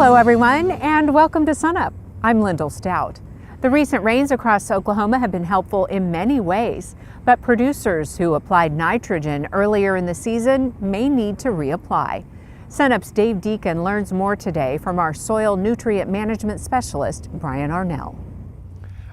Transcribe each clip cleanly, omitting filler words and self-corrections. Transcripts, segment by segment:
Hello everyone, and welcome to SUNUP. I'm Lyndall Stout. The recent rains across Oklahoma have been helpful in many ways, but producers who applied nitrogen earlier in the season may need to reapply. SUNUP's Dave Deacon learns more today from our soil nutrient management specialist, Brian Arnall.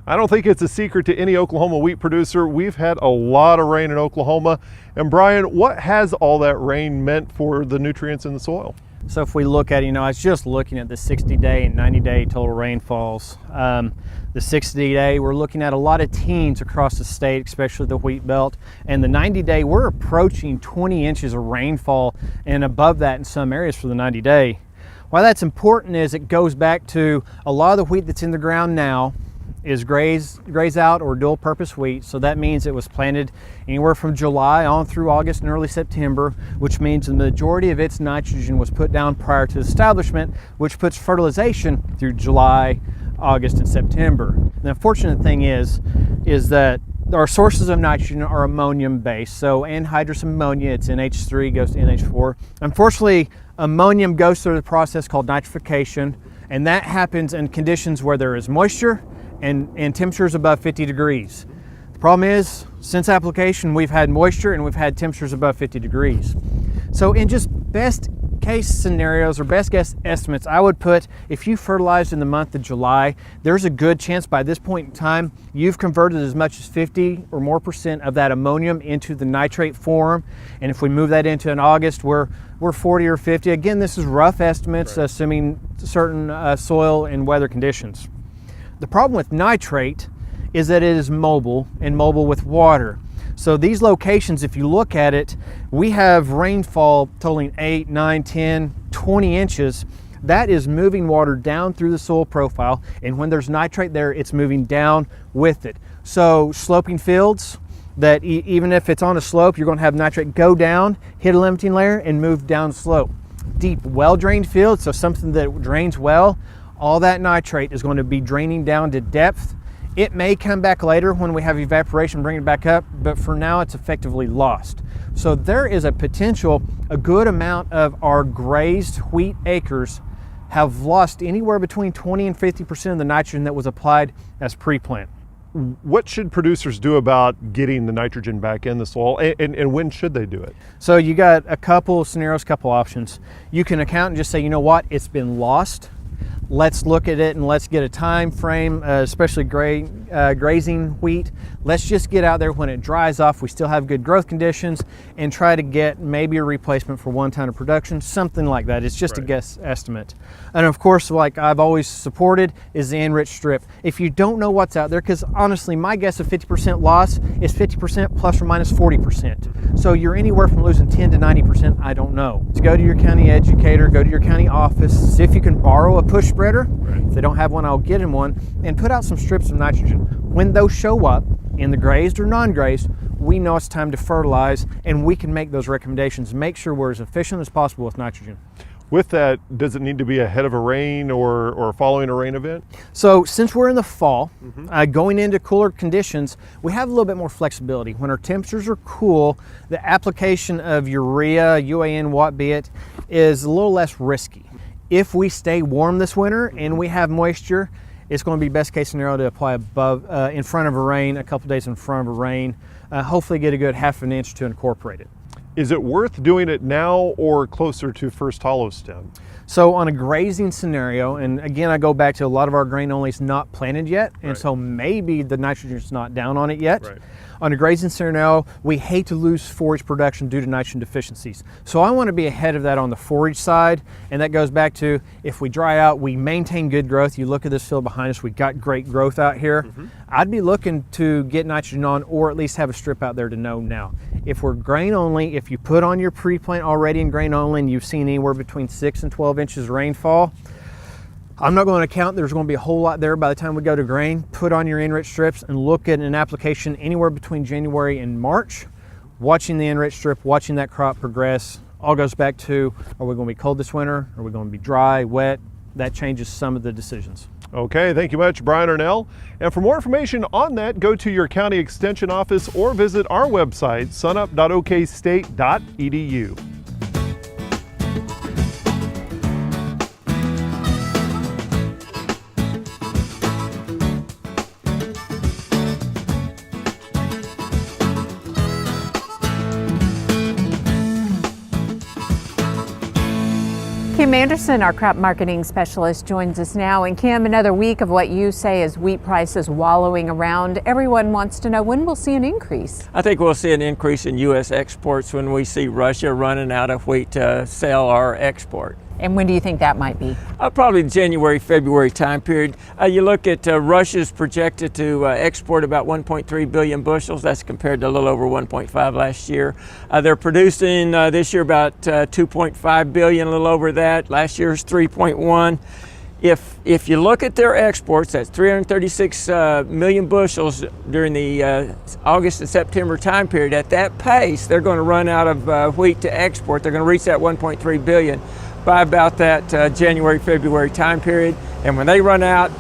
I don't think it's a secret to any Oklahoma wheat producer. We've had a lot of rain in Oklahoma. And Brian, what has all that rain meant for the nutrients in the soil? So if we look at, I was just looking at the 60-day and 90-day total rainfalls. The 60-day, we're looking at a lot of teens across the state, especially the wheat belt. And the 90-day, we're approaching 20 inches of rainfall and above that in some areas for the 90-day. Why that's important is it goes back to a lot of the wheat that's in the ground now is graze out or dual purpose wheat. So that means it was planted anywhere from July on through August and early September, which means the majority of its nitrogen was put down prior to establishment, which puts fertilization through July, August, and September. The unfortunate thing is that our sources of nitrogen are ammonium based. So anhydrous ammonia, it's NH3, goes to NH4. Unfortunately, ammonium goes through the process called nitrification, and that happens in conditions where there is moisture and temperatures above 50 degrees. The problem is, since application, we've had moisture and we've had temperatures above 50 degrees. So in just best case scenarios or best guess estimates, I would put, if you fertilized in the month of July, there's a good chance by this point in time, you've converted as much as 50 or more % of that ammonium into the nitrate form. And if we move that into in August, we're 40 or 50. Again, this is rough estimates, right, assuming certain soil and weather conditions. The problem with nitrate is that it is mobile and mobile with water. So these locations, if you look at it, we have rainfall totaling 8, 9, 10, 20 inches. That is moving water down through the soil profile, and when there's nitrate there, it's moving down with it. So sloping fields, that even if it's on a slope, you're going to have nitrate go down, hit a limiting layer, and move down slope. Deep, well-drained fields, so something that drains well, all that nitrate is going to be draining down to depth. It may come back later when we have evaporation, bring it back up, but for now it's effectively lost. So there is a potential, a good amount of our grazed wheat acres have lost anywhere between 20 and 50% of the nitrogen that was applied as pre-plant. What should producers do about getting the nitrogen back in the soil, and when should they do it? So you got a couple scenarios, couple options. You can account and just say, you know what, it's been lost. Let's look at it and let's get a time frame, especially grazing wheat. Let's just get out there when it dries off, we still have good growth conditions, and try to get maybe a replacement for 1 ton of production, something like that. It's just right, a guess estimate. And of course, like I've always supported, is the enriched strip. If you don't know what's out there, because honestly, my guess of 50% loss is 50% plus or minus 40%. So you're anywhere from losing 10 to 90%, I don't know. To go to your county educator, go to your county office, see if you can borrow a push spreader. Right. If they don't have one, I'll get them one, and put out some strips of nitrogen. When those show up in the grazed or non-grazed, we know it's time to fertilize, and we can make those recommendations, make sure we're as efficient as possible with nitrogen. With that, does it need to be ahead of a rain or following a rain event? So since we're in the fall, going into cooler conditions, we have a little bit more flexibility. When our temperatures are cool, the application of urea, UAN, what be it, is a little less risky. If we stay warm this winter and we have moisture, it's going to be best case scenario to apply above, in front of a rain, a couple days in front of a rain, hopefully get a good ½ an inch to incorporate it. Is it worth doing it now or closer to first hollow stem? So on a grazing scenario, and again, I go back to a lot of our grain only is not planted yet, and so maybe the nitrogen's not down on it yet. Right. On a grazing scenario, we hate to lose forage production due to nitrogen deficiencies. So I want to be ahead of that on the forage side, and that goes back to if we dry out, we maintain good growth. You look at this field behind us, we've got great growth out here. I'd be looking to get nitrogen on, or at least have a strip out there to know now. If we're grain only, if you put on your pre-plant already in grain only and you've seen anywhere between 6 and 12 inches of rainfall, I'm not going to count there's going to be a whole lot there by the time we go to grain. Put on your enriched strips and look at an application anywhere between January and March. Watching the enriched strip, watching that crop progress, all goes back to, are we going to be cold this winter? Are we going to be dry, wet? That changes some of the decisions. Okay, thank you much, Brian Arnall. And for more information on that, go to your county extension office or visit our website, sunup.okstate.edu. Kim Anderson, our crop marketing specialist, joins us now. And Kim, another week of what you say is wheat prices wallowing around. Everyone wants to know when we'll see an increase. I think we'll see an increase in U.S. exports when we see Russia running out of wheat to sell or export. And when do you think that might be? Probably January, February time period. You look at Russia's projected to export about 1.3 billion bushels. That's compared to a little over 1.5 last year. They're producing this year about 2.5 billion, a little over that. Last year's 3.1. If you look at their exports, that's 336 million bushels during the August and September time period. At that pace, they're going to run out of wheat to export. They're going to reach that 1.3 billion by about that January, February time period. And when they run out,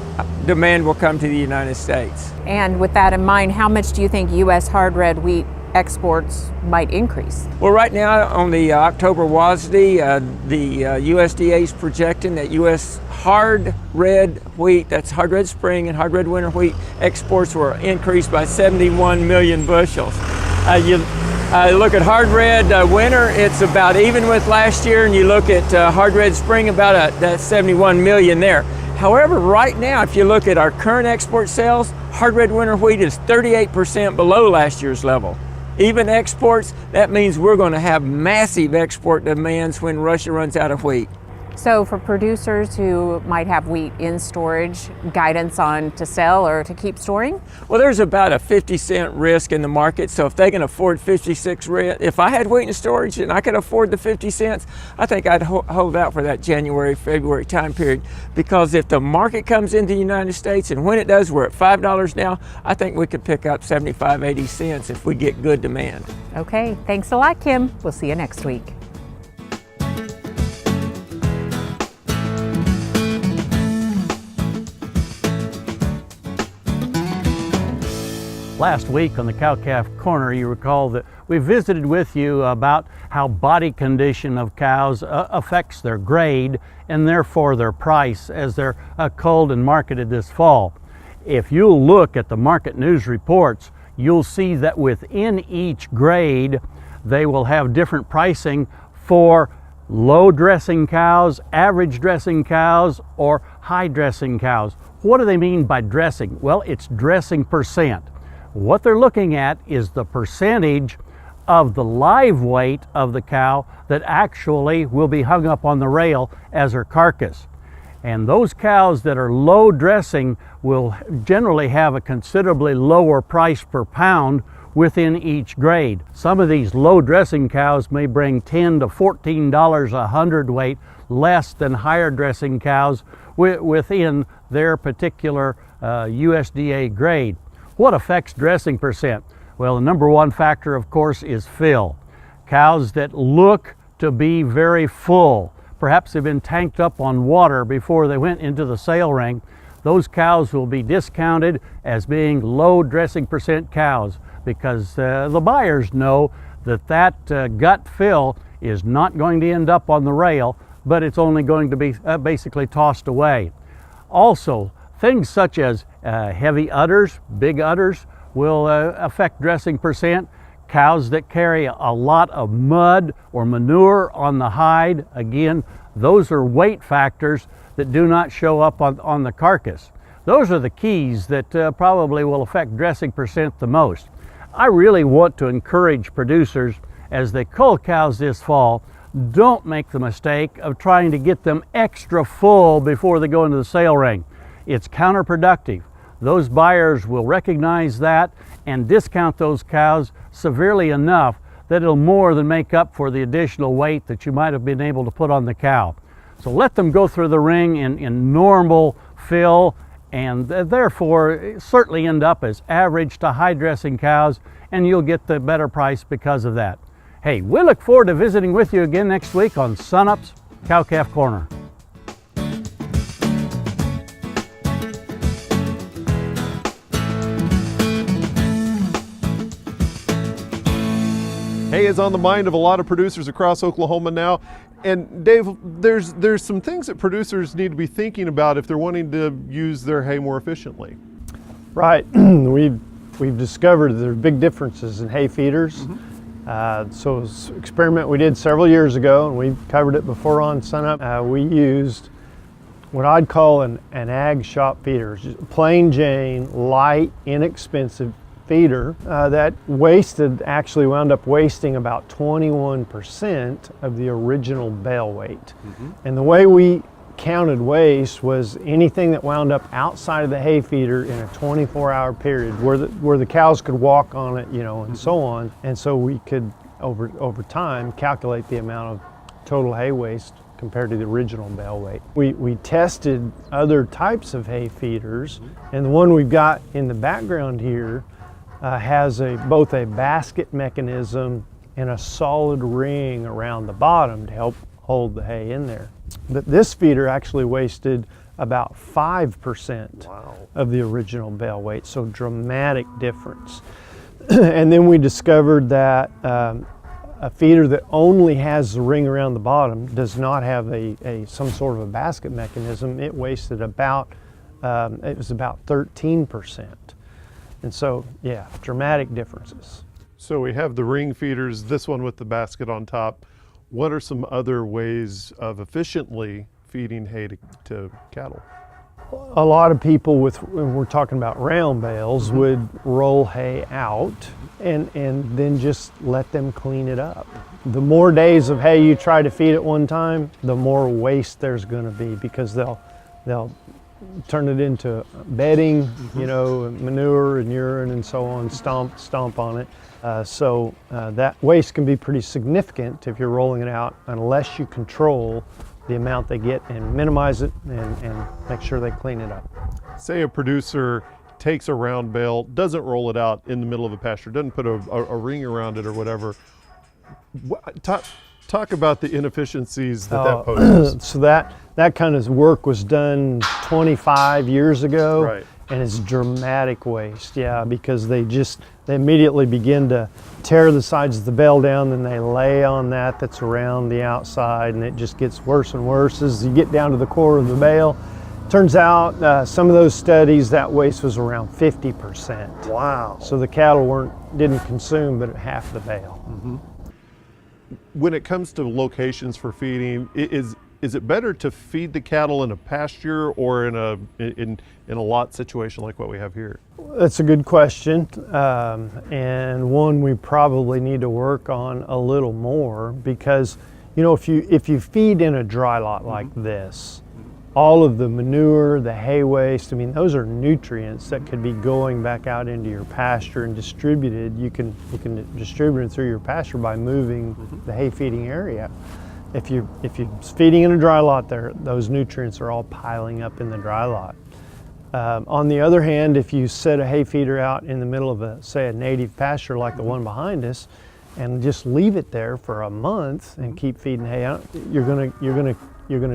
demand will come to the United States. And with that in mind, how much do you think U.S. hard red wheat exports might increase? Well, right now on the October WASDE, the USDA is projecting that U.S. hard red wheat, that's hard red spring and hard red winter wheat, exports will increase by 71 million bushels. Look at hard red winter, it's about even with last year, and you look at hard red spring, about that 71 million there. However, right now, if you look at our current export sales, hard red winter wheat is 38% below last year's level. Even exports, that means we're going to have massive export demands when Russia runs out of wheat. So for producers who might have wheat in storage, guidance on to sell or to keep storing? Well, there's about a 50-cent risk in the market. So if they can afford 56 cents, if I had wheat in storage and I could afford the 50 cents, I think I'd hold out for that January, February time period. Because if the market comes into the United States, and when it does, we're at $5 now, I think we could pick up 75, 80 cents if we get good demand. Okay, thanks a lot, Kim. We'll see you next week. Last week on the Cow-Calf Corner, you recall that we visited with you about how body condition of cows affects their grade and therefore their price as they're culled and marketed this fall. If you look at the market news reports, you'll see that within each grade they will have different pricing for low dressing cows, average dressing cows, or high dressing cows. What do they mean by dressing? Well, it's dressing percent. What they're looking at is the percentage of the live weight of the cow that actually will be hung up on the rail as her carcass. And those cows that are low dressing will generally have a considerably lower price per pound within each grade. Some of these low dressing cows may bring $10 to $14 a hundredweight less than higher dressing cows within their particular USDA grade. What affects dressing percent? Well, the number one factor, of course, is fill. Cows that look to be very full, perhaps they've been tanked up on water before they went into the sale ring, those cows will be discounted as being low dressing percent cows because the buyers know that gut fill is not going to end up on the rail, but it's only going to be basically tossed away. Also, things such as heavy udders, big udders, will affect dressing percent. Cows that carry a lot of mud or manure on the hide, again, those are weight factors that do not show up on the carcass. Those are the keys that probably will affect dressing percent the most. I really want to encourage producers as they cull cows this fall, don't make the mistake of trying to get them extra full before they go into the sale ring. It's counterproductive. Those buyers will recognize that and discount those cows severely enough that it'll more than make up for the additional weight that you might have been able to put on the cow. So let them go through the ring in normal fill and therefore certainly end up as average to high dressing cows, and you'll get the better price because of that. Hey, we look forward to visiting with you again next week on SUNUP's Cow-Calf Corner. Hay is on the mind of a lot of producers across Oklahoma now. And Dave, there's some things that producers need to be thinking about if they're wanting to use their hay more efficiently. Right. We've discovered there are big differences in hay feeders. So it was an experiment we did several years ago, and we've covered it before on SUNUP. We used what I'd call an ag shop feeder, just a plain Jane, light, inexpensive feeder that actually wound up wasting about 21% of the original bale weight. And the way we counted waste was anything that wound up outside of the hay feeder in a 24-hour period where the cows could walk on it, you know, and so on. And so we could over time calculate the amount of total hay waste compared to the original bale weight. We tested other types of hay feeders, and the one we've got in the background here has both a basket mechanism and a solid ring around the bottom to help hold the hay in there. But this feeder actually wasted about 5% of the original bale weight, so dramatic difference. And then we discovered that a feeder that only has the ring around the bottom does not have some sort of a basket mechanism. It wasted about 13%. And so, yeah, dramatic differences. So we have the ring feeders, this one with the basket on top. What are some other ways of efficiently feeding hay to cattle? A lot of people when we're talking about round bales would roll hay out and then just let them clean it up. The more days of hay you try to feed at one time, the more waste there's going to be, because they'll turn it into bedding, you know, manure and urine and so on, stomp on it. So that waste can be pretty significant if you're rolling it out, unless you control the amount they get and minimize it and make sure they clean it up. Say a producer takes a round bale, doesn't roll it out in the middle of a pasture, doesn't put a ring around it or whatever. Talk about the inefficiencies that poses. So that kind of work was done 25 years ago. Right. And it's dramatic waste, yeah, because they immediately begin to tear the sides of the bale down, then they lay on that's around the outside, and it just gets worse and worse as you get down to the core of the bale. Turns out some of those studies, that waste was around 50%. Wow. So the cattle didn't consume but half the bale. Mm-hmm. When it comes to locations for feeding, is it better to feed the cattle in a pasture or in a lot situation like what we have here? That's a good question, and one we probably need to work on a little more, because, you know, if you feed in a dry lot like this, all of the manure, the hay waste, I mean, those are nutrients that could be going back out into your pasture and distributed. You can distribute it through your pasture by moving the hay feeding area. If you're feeding in a dry lot there, those nutrients are all piling up in the dry lot. On the other hand, if you set a hay feeder out in the middle of say a native pasture like the one behind us, and just leave it there for a month and keep feeding hay out, you're gonna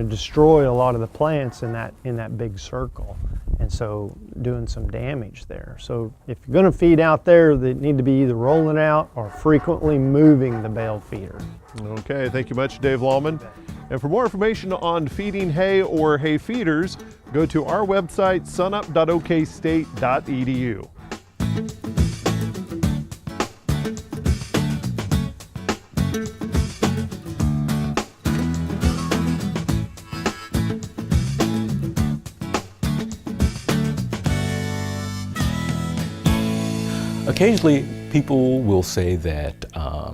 destroy a lot of the plants in that big circle, and so doing some damage there. So if you're gonna feed out there, they need to be either rolling out or frequently moving the bale feeder. Okay, thank you much, Dave Lalman. And for more information on feeding hay or hay feeders, go to our website, sunup.okstate.edu. Occasionally, people will say that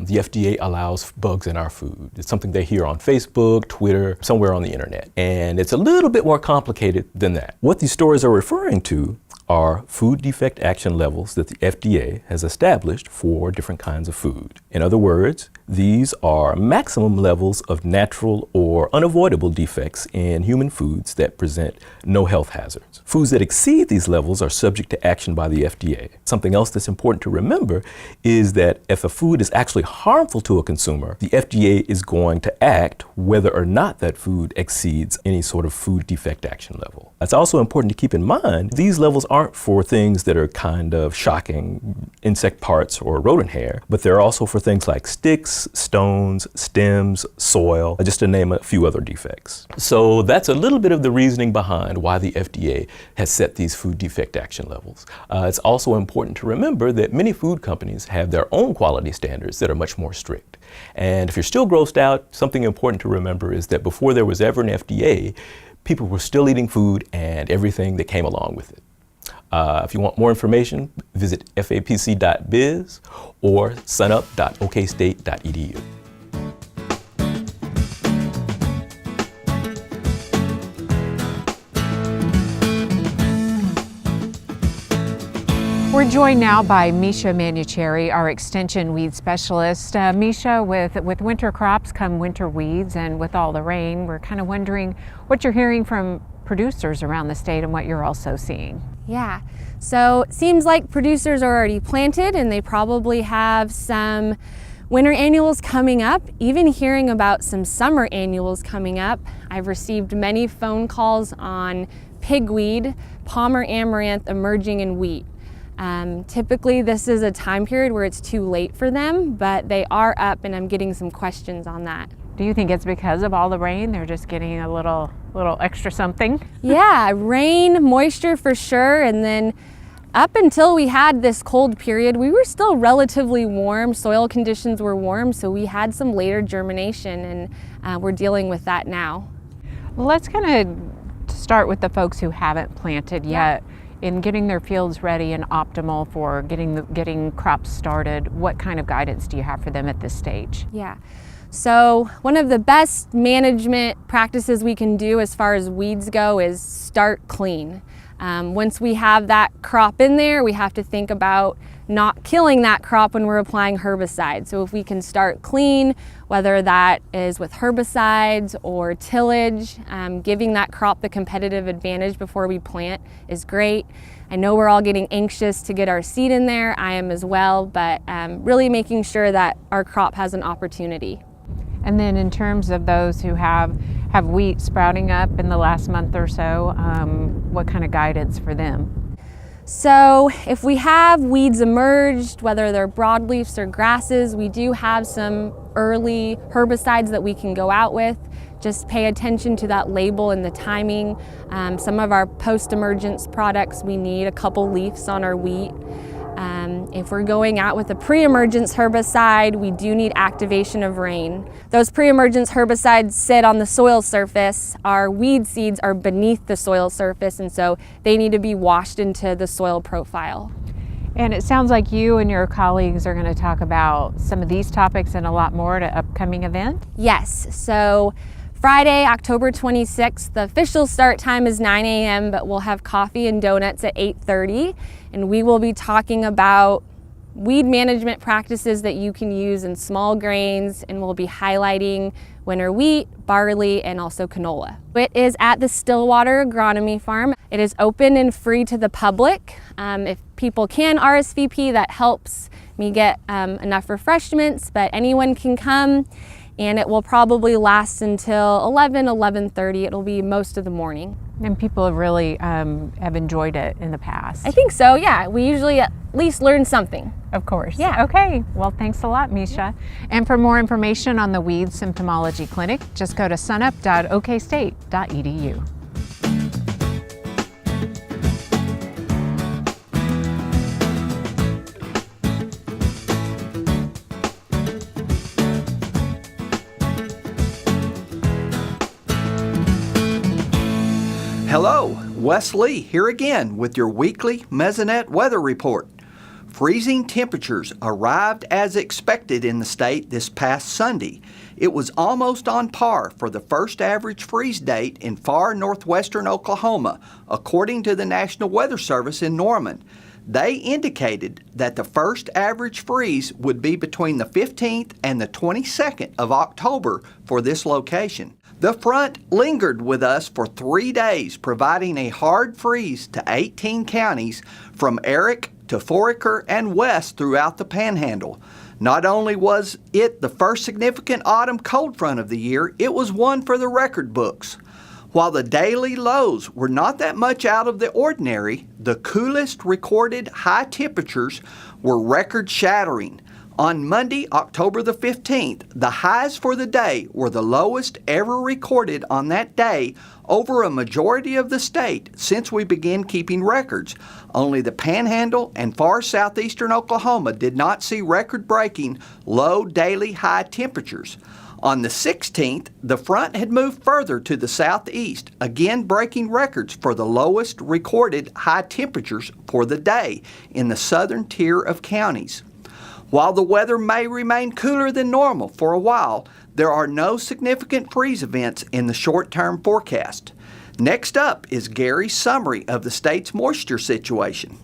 the FDA allows bugs in our food. It's something they hear on Facebook, Twitter, somewhere on the internet. And it's a little bit more complicated than that. What these stories are referring to are food defect action levels that the FDA has established for different kinds of food. In other words, these are maximum levels of natural or unavoidable defects in human foods that present no health hazards. Foods that exceed these levels are subject to action by the FDA. Something else that's important to remember is that if a food is actually harmful to a consumer, the FDA is going to act whether or not that food exceeds any sort of food defect action level. It's also important to keep in mind these levels aren't are for things that are kind of shocking, insect parts or rodent hair, but they're also for things like sticks, stones, stems, soil, just to name a few other defects. So that's a little bit of the reasoning behind why the FDA has set these food defect action levels. It's also important to remember that many food companies have their own quality standards that are much more strict. And if you're still grossed out, something important to remember is that before there was ever an FDA, people were still eating food and everything that came along with it. If you want more information, visit fapc.biz or sunup.okstate.edu. We're joined now by Misha Manuchehri, our extension weed specialist. Misha, with winter crops come winter weeds, and with all the rain, we're kind of wondering what you're hearing from producers around the state and what you're also seeing. Yeah, so it seems like producers are already planted and they probably have some winter annuals coming up. Even hearing about some summer annuals coming up. I've received many phone calls on pigweed, Palmer amaranth emerging in wheat. Typically this is a time period where it's too late for them, but they are up and I'm getting some questions on that. Do you think it's because of all the rain? They're just getting a little extra something? Yeah, rain, moisture for sure, and then up until we had this cold period, we were still relatively warm. Soil conditions were warm, so we had some later germination, and we're dealing with that now. Well, let's kind of start with the folks who haven't planted yet. In getting their fields ready and optimal for getting crops started, what kind of guidance do you have for them at this stage? Yeah, so one of the best management practices we can do as far as weeds go is start clean. Once we have that crop in there, we have to think about not killing that crop when we're applying herbicide. So if we can start clean, whether that is with herbicides or tillage, giving that crop the competitive advantage before we plant is great. I know we're all getting anxious to get our seed in there. I am as well, but really making sure that our crop has an opportunity. And then in terms of those who have wheat sprouting up in the last month or so, what kind of guidance for them? So if we have weeds emerged, whether they're broadleafs or grasses, we do have some early herbicides that we can go out with. Just pay attention to that label and the timing. Some of our post-emergence products, we need a couple leaves on our wheat. If we're going out with a pre-emergence herbicide, we do need activation of rain. Those pre-emergence herbicides sit on the soil surface. Our weed seeds are beneath the soil surface, and so they need to be washed into the soil profile. And it sounds like you and your colleagues are going to talk about some of these topics and a lot more at an upcoming event? Yes, so Friday, October 26th, the official start time is 9 a.m., but we'll have coffee and donuts at 8:30, and we will be talking about weed management practices that you can use in small grains, and we'll be highlighting winter wheat, barley, and also canola. It is at the Stillwater Agronomy Farm. It is open and free to the public. If people can RSVP, that helps me get enough refreshments, but anyone can come. And it will probably last until 11:30. It'll be most of the morning. And people have really have enjoyed it in the past. I think so, yeah. We usually at least learn something. Of course. Yeah. Okay. Well, thanks a lot, Misha. Yeah. And for more information on the Weed Symptomology Clinic, just go to sunup.okstate.edu. Hello, Wes Lee here again with your weekly Mesonet weather report. Freezing temperatures arrived as expected in the state this past Sunday. It was almost on par for the first average freeze date in far northwestern Oklahoma, according to the National Weather Service in Norman. They indicated that the first average freeze would be between the 15th and the 22nd of October for this location. The front lingered with us for 3 days, providing a hard freeze to 18 counties from Eric to Foraker and west throughout the Panhandle. Not only was it the first significant autumn cold front of the year, it was one for the record books. While the daily lows were not that much out of the ordinary, the coolest recorded high temperatures were record-shattering. On Monday, October the 15th, the highs for the day were the lowest ever recorded on that day over a majority of the state since we began keeping records. Only the Panhandle and far southeastern Oklahoma did not see record-breaking low daily high temperatures. On the 16th, the front had moved further to the southeast, again breaking records for the lowest recorded high temperatures for the day in the southern tier of counties. While the weather may remain cooler than normal for a while, there are no significant freeze events in the short-term forecast. Next up is Gary's summary of the state's moisture situation.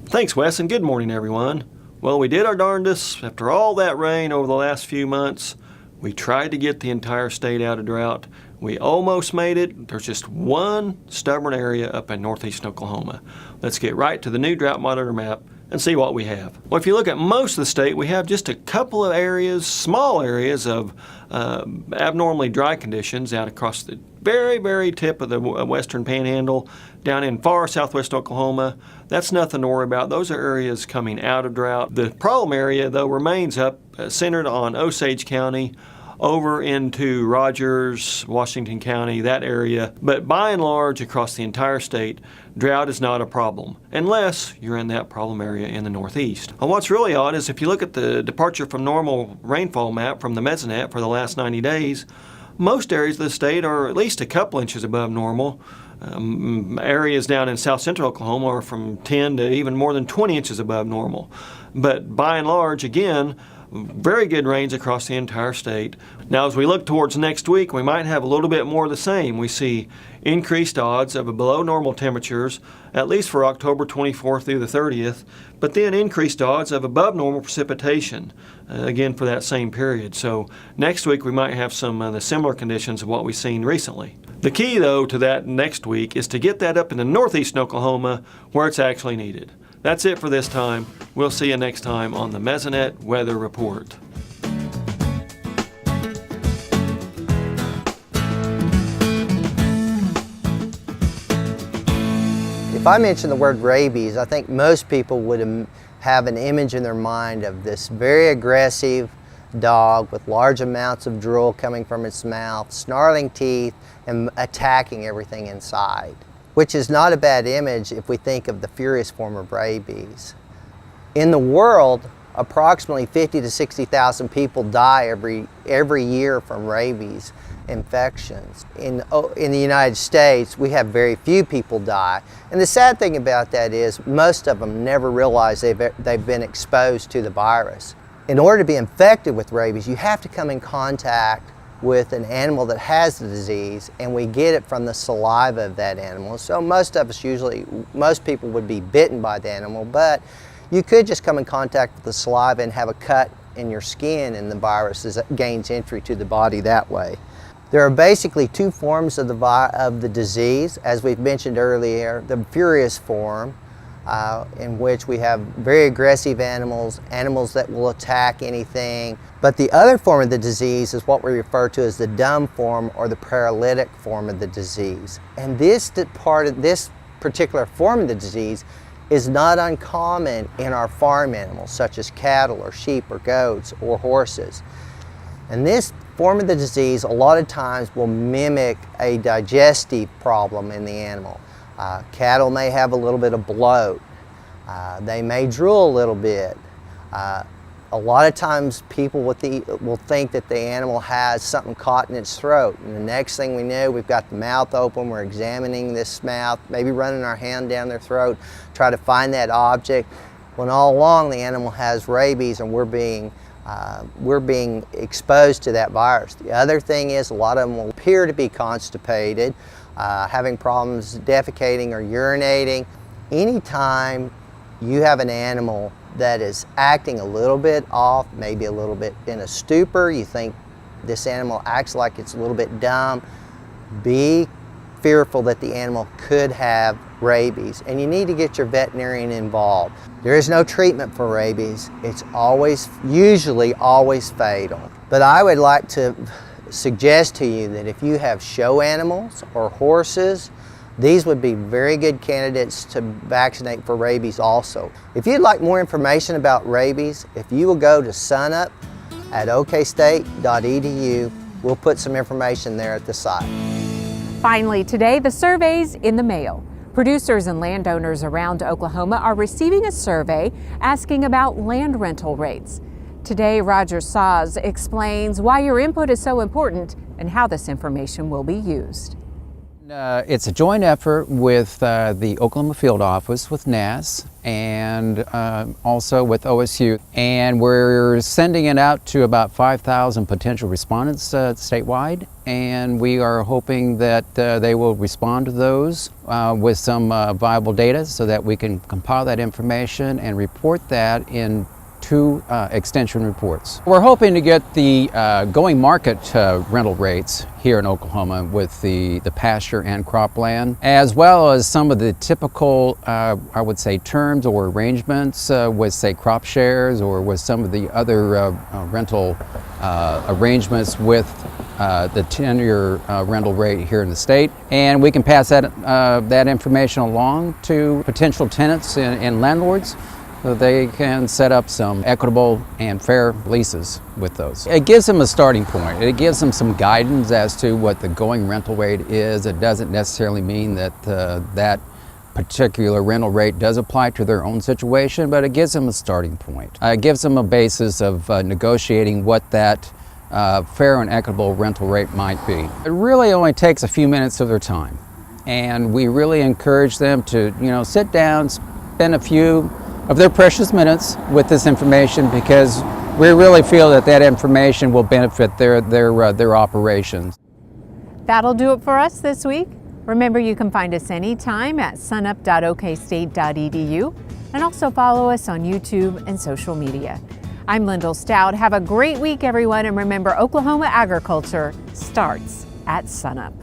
Thanks, Wes, and good morning, everyone. Well, we did our darndest. After all that rain over the last few months, we tried to get the entire state out of drought. We almost made it. There's just one stubborn area up in northeast Oklahoma. Let's get right to the new Drought Monitor map and see what we have. Well, if you look at most of the state, we have just a couple of areas, small areas of abnormally dry conditions out across the very, very tip of the western panhandle, down in far southwest Oklahoma. That's nothing to worry about. Those are areas coming out of drought. The problem area, though, remains up centered on Osage County, over into Rogers, Washington County, that area. But by and large, across the entire state, drought is not a problem, unless you're in that problem area in the northeast. And what's really odd is if you look at the departure from normal rainfall map from the Mesonet for the last 90 days, most areas of the state are at least a couple inches above normal. Areas down in south central Oklahoma are from 10 to even more than 20 inches above normal. But by and large, again, very good rains across the entire state. Now, as we look towards next week, we might have a little bit more of the same. We see increased odds of below normal temperatures, at least for October 24th through the 30th, but then increased odds of above normal precipitation, again for that same period. So next week we might have some of the similar conditions of what we've seen recently. The key, though, to that next week is to get that up in the northeast Oklahoma where it's actually needed. That's it for this time. We'll see you next time on the Mesonet Weather Report. If I mention the word rabies, I think most people would have an image in their mind of this very aggressive dog with large amounts of drool coming from its mouth, snarling teeth, and attacking everything in sight, which is not a bad image if we think of the furious form of rabies. In the world, approximately 50 to 60,000 people die every year from rabies infections. In the United States, we have very few people die. And the sad thing about that is most of them never realize they've been exposed to the virus. In order to be infected with rabies, you have to come in contact with an animal that has the disease, and we get it from the saliva of that animal. So most people would be bitten by the animal, but you could just come in contact with the saliva and have a cut in your skin, and the virus gains entry to the body that way. There are basically two forms of the disease, as we've mentioned earlier. The furious form, in which we have very aggressive animals that will attack anything. But the other form of the disease is what we refer to as the dumb form or the paralytic form of the disease. And this particular form of the disease is not uncommon in our farm animals, such as cattle or sheep or goats or horses. And this form of the disease a lot of times will mimic a digestive problem in the animal. Cattle may have a little bit of bloat. They may drool a little bit. A lot of times people will think that the animal has something caught in its throat. And the next thing we know, we've got the mouth open, we're examining this mouth, maybe running our hand down their throat, try to find that object, when all along the animal has rabies and we're being exposed to that virus. The other thing is a lot of them will appear to be constipated, having problems defecating or urinating. Anytime you have an animal that is acting a little bit off, maybe a little bit in a stupor, you think this animal acts like it's a little bit dumb, be fearful that the animal could have rabies, and you need to get your veterinarian involved. There is no treatment for rabies. It's usually always fatal. But I would like to suggest to you that if you have show animals or horses, these would be very good candidates to vaccinate for rabies also. If you'd like more information about rabies, if you will go to SUNUP at okstate.edu, we'll put some information there at the site. Finally, today, the survey's in the mail. Producers and landowners around Oklahoma are receiving a survey asking about land rental rates. Today, Roger Saz explains why your input is so important and how this information will be used. It's a joint effort with the Oklahoma Field Office, with NASS, and also with OSU. And we're sending it out to about 5,000 potential respondents statewide. And we are hoping that they will respond to those with some viable data so that we can compile that information and report that in 2 extension reports. We're hoping to get the going market rental rates here in Oklahoma with the pasture and cropland, as well as some of the typical, I would say, terms or arrangements with, say, crop shares or with some of the other rental arrangements with the 10-year rental rate here in the state. And we can pass that information along to potential tenants and landlords, so they can set up some equitable and fair leases with those. It gives them a starting point. It gives them some guidance as to what the going rental rate is. It doesn't necessarily mean that that particular rental rate does apply to their own situation, but it gives them a starting point. It gives them a basis of negotiating what that fair and equitable rental rate might be. It really only takes a few minutes of their time, and we really encourage them to, sit down, spend a few of their precious minutes with this information, because we really feel that information will benefit their operations. That'll do it for us this week. Remember, you can find us anytime at sunup.okstate.edu, and also follow us on YouTube and social media. I'm Lyndall Stout. Have a great week, everyone, and remember, Oklahoma agriculture starts at sunup.